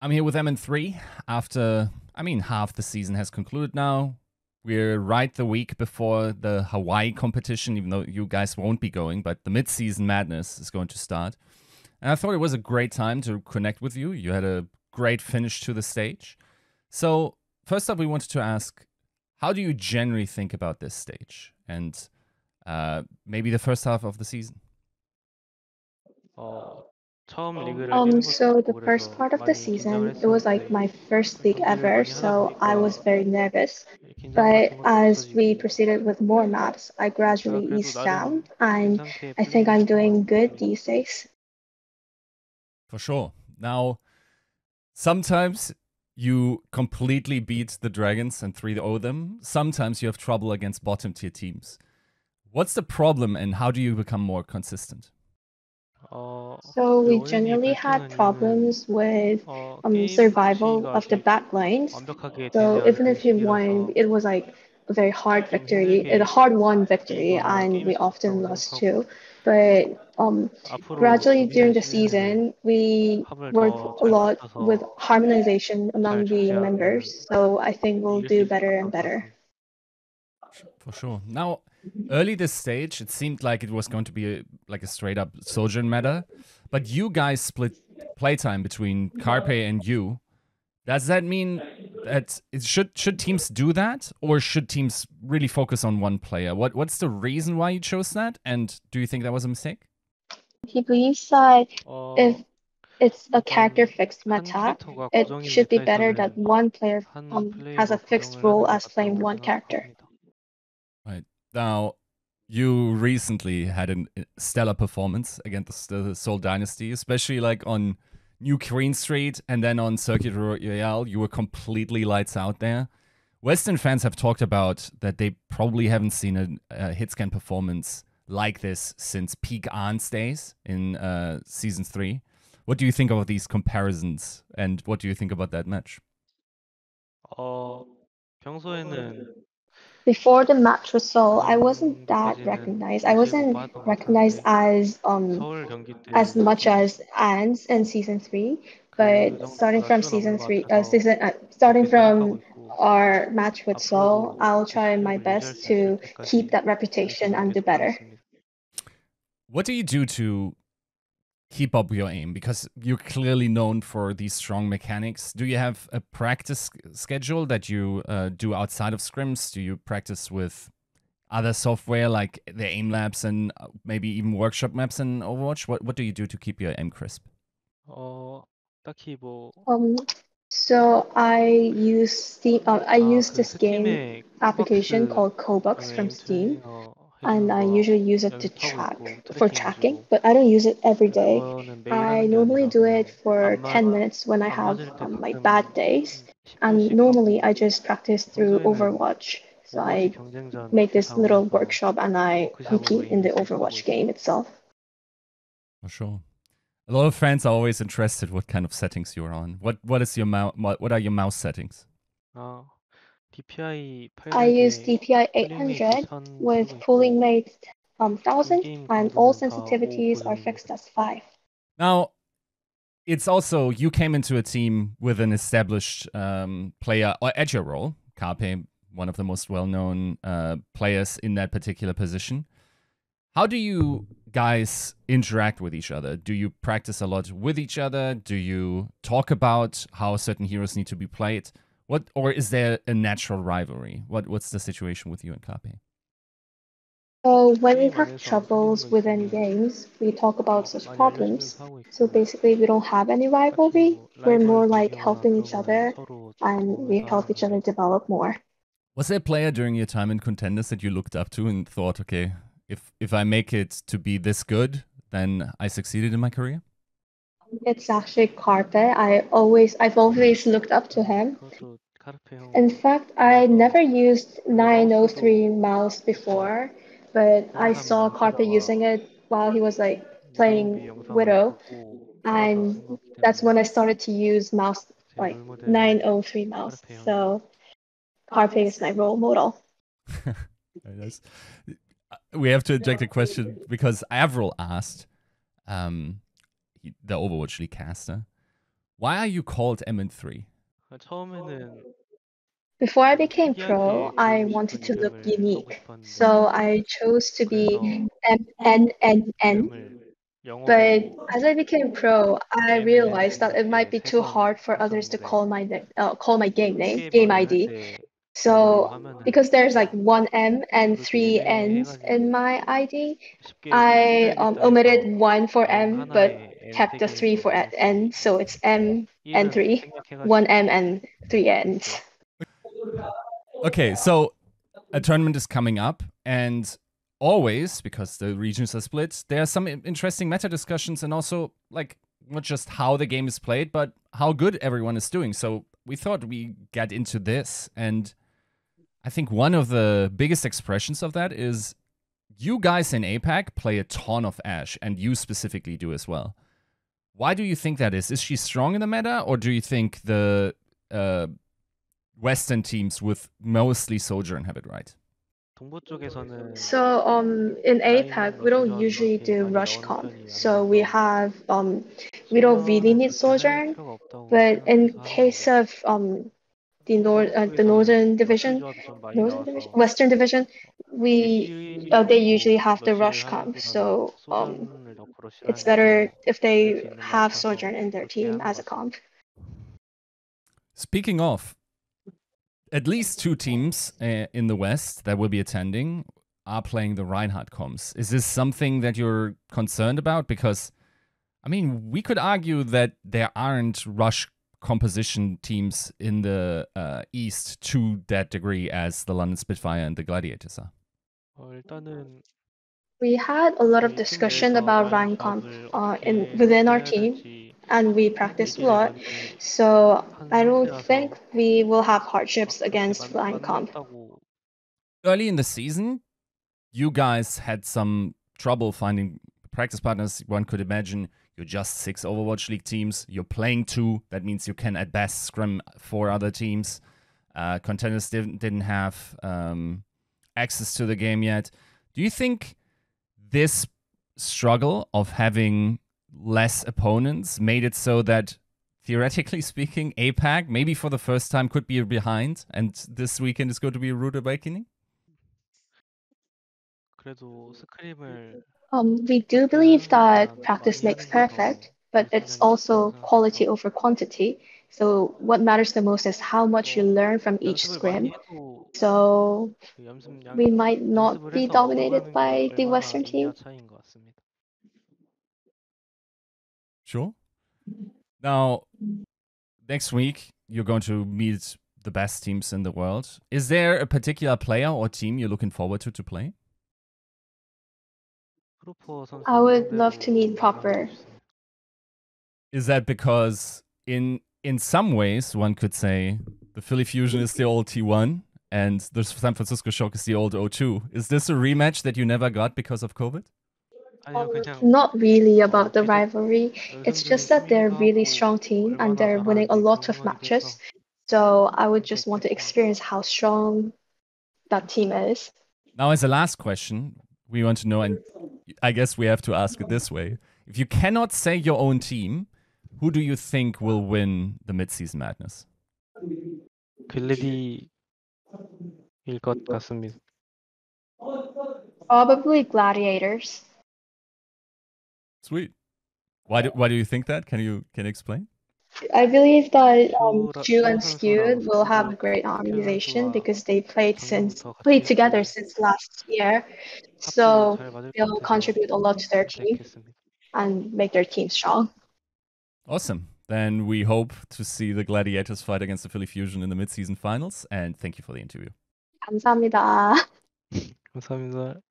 I'm here with MN3 after, half the season has concluded now. We're right the week before the Hawaii competition, even though you guys won't be going, but the mid-season madness is going to start. And I thought it was a great time to connect with you. You had a great finish to the stage. So first up, we wanted to ask, how do you generally think about this stage? And maybe the first half of the season? So the first part of the season, it was like my first league ever, so I was very nervous. But as we proceeded with more maps, I gradually eased down, and I think I'm doing good these days. For sure. Now, sometimes you completely beat the Dragons and 3-0 them. Sometimes you have trouble against bottom tier teams. What's the problem and how do you become more consistent? So we generally had problems with survival of the back lines. So even if you won, it was like a very hard victory, a hard-won victory, and we often lost too. But gradually during the season, we worked a lot with harmonization among the members. So I think we'll do better and better. For sure. Now, early this stage, it seemed like it was going to be like a straight up Soyeon meta, but you guys split playtime between Carpe and you. Does that mean that should teams do that, or should teams really focus on one player? What's the reason why you chose that, and do you think that was a mistake? He believes that if it's a character fixed meta, it should be better that one player has a fixed role as playing one character. Right. Now, you recently had a stellar performance against the Seoul Dynasty, especially like on New Queen Street and then on Circuit Royale. You were completely lights out there. Western fans have talked about that they probably haven't seen a hitscan performance like this since peak Arn's days in Season 3. What do you think of these comparisons, and what do you think about that match? Before the match with Seoul, I wasn't that recognized. I wasn't recognized as much as Anne's in season 3. But starting from starting from our match with Seoul, I'll try my best to keep that reputation and do better. What do you do to keep up your aim? Because you're clearly known for these strong mechanics. Do you have a practice schedule that you do outside of scrims? Do you practice with other software like the aim labs and maybe even workshop maps in Overwatch? What do you do to keep your aim crisp? So I use this game application called Cobux from Steam, and I usually use it to tracking, but I don't use it every day. I normally do it for 10 minutes when I have like bad days, and normally I just practice through Overwatch. So I make this little workshop and I compete in the Overwatch game itself. For sure. A lot of fans are always interested what kind of settings you're on. What is your what are your mouse settings? I use DPI 800 with pooling mate 1000, and all sensitivities are fixed as 5. Now, it's also, you came into a team with an established player at your role, Carpe, one of the most well-known players in that particular position. How do you guys interact with each other? Do you practice a lot with each other? Do you talk about how certain heroes need to be played? Or is there a natural rivalry? What's the situation with you and Carpe? So when we have troubles within games, we talk about such problems. So basically, we don't have any rivalry. We're more like helping each other, and we help each other develop more. Was there a player during your time in Contenders that you looked up to and thought, okay, if I make it to be this good, then I succeeded in my career? It's actually Carpe. I've always looked up to him. In fact, I never used 903 mouse before, but I saw Carpe using it while he was like playing Widow, and that's when I started to use mouse like 903 mouse. So Carpe is my role model. Very nice. We have to inject a question because Avril asked, the Overwatch League caster, Why are you called MN3? Before I became pro, I wanted to look unique. So I chose to be MNNN. But as I became pro, I realized that it might be too hard for others to call my game name, game ID. So because there's like one M and three N's in my ID, I omitted one for M but kept the three for N. So it's M and three, one M and three N's. Okay, so a tournament is coming up, and always, because the regions are split, there are some interesting meta discussions and also, like, not just how the game is played, but how good everyone is doing. So we thought we get into this, and I think one of the biggest expressions of that is you guys in APAC play a ton of Ashe, and you specifically do as well. Why do you think that is? Is she strong in the meta, or do you think the Western teams with mostly Sojourn have it right? So in APAC we don't usually do rush comp. So we don't really need Sojourn, but in case of the Western Division, they usually have the rush comp. So it's better if they have Sojourn in their team as a comp. Speaking of, at least two teams in the West that will be attending are playing the Reinhardt comps. Is this something that you're concerned about? Because, I mean, we could argue that there aren't rush composition teams in the East to that degree as the London Spitfire and the Gladiators are. We had a lot of discussion about Ryan comp within our team, and we practiced a lot. So I don't think we will have hardships against Ryan comp. Early in the season, you guys had some trouble finding practice partners. One could imagine you're just 6 Overwatch League teams. You're playing 2. That means you can at best scrim 4 other teams. Contenders didn't have access to the game yet. Do you think this struggle of having less opponents made it so that, theoretically speaking, APAC, maybe for the first time, could be behind, and this weekend is going to be a rude awakening? We do believe that practice makes perfect, but it's also quality over quantity. So what matters the most is how much you learn from each scrim. So we might not be dominated by the Western team. Sure. Now, next week, you're going to meet the best teams in the world. Is there a particular player or team you're looking forward to play? I would love to meet Proper. Is that because in some ways, one could say the Philly Fusion is the old T1 and the San Francisco Shock is the old O2. Is this a rematch that you never got because of COVID? Not really about the rivalry. It's just that they're a really strong team and they're winning a lot of matches. So I would just want to experience how strong that team is. Now, as a last question, we want to know, and I guess we have to ask it this way. If you cannot say your own team, who do you think will win the mid-season madness? Probably Gladiators. Sweet. Why do you think that? Can you explain? I believe that Ju and Skewed will have a great organization because they played together since last year. So they'll contribute a lot to their team and make their team strong. Awesome. Then we hope to see the Gladiators fight against the Philly Fusion in the mid-season finals. And thank you for the interview. 감사합니다. 감사합니다.